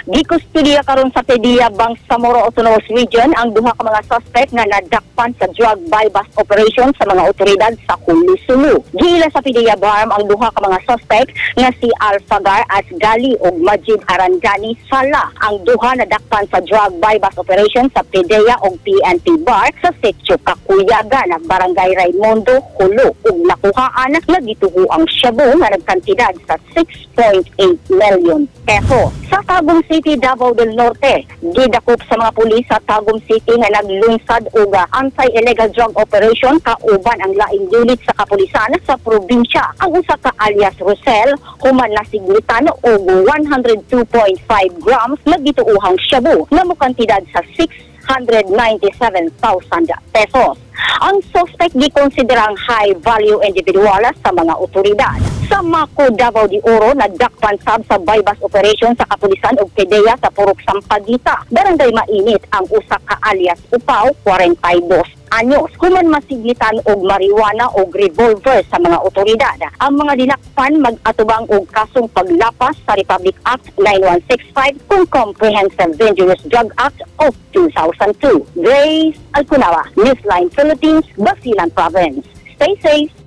Gikustudiya karon sa PDEA Bangsamoro Autonomous Region ang duha ka mga suspect nga nadakpan sa drug buy-bust operation sa mga otoridad sa Sulu. Giila sa PDEA BARM ang duha ka mga suspect nga si Alfagar Asgali ug Majid Arangani Sala. Ang duha nadakpan sa drug buy-bust operation sa PDEA ug PNP Bar sa Sitio Kakuyagan, Barangay Raimundo, Hulo ug nakuhaan nga gituho ang shabu nga nagkantidad sa 6.8 million pesos. Sa Tagum City, Davao del Norte, gidakop sa mga pulis sa Tagum City nga naglungsad og anti-illegal drug operation kauban ang laing unit sa kapulisan sa probinsya. Ang usa ka alias Rosel human nasiglitan og 102.5 grams nga gituuhang shabu nga mokantidad sa 697,000 pesos. Ang suspect gikonsiderang high-value individual sa mga otoridad. Sa Maco, Davao de Oro, nadakpan sab sa buy-bust operation sa kapulisan ug PDEA sa Purok Sampaguita. Barangay Mainit ang usa ka alias Upaw, 42 anyos. Human masiglitan og marijuana o revolver sa mga otoridad. Ang mga dinakpan mag-atubang og kasong paglapas sa Republic Act 9165 kung Comprehensive Dangerous Drug Act of 2002. Grace Alcunawa, Newsline Philippines, Basilan Province. Stay safe.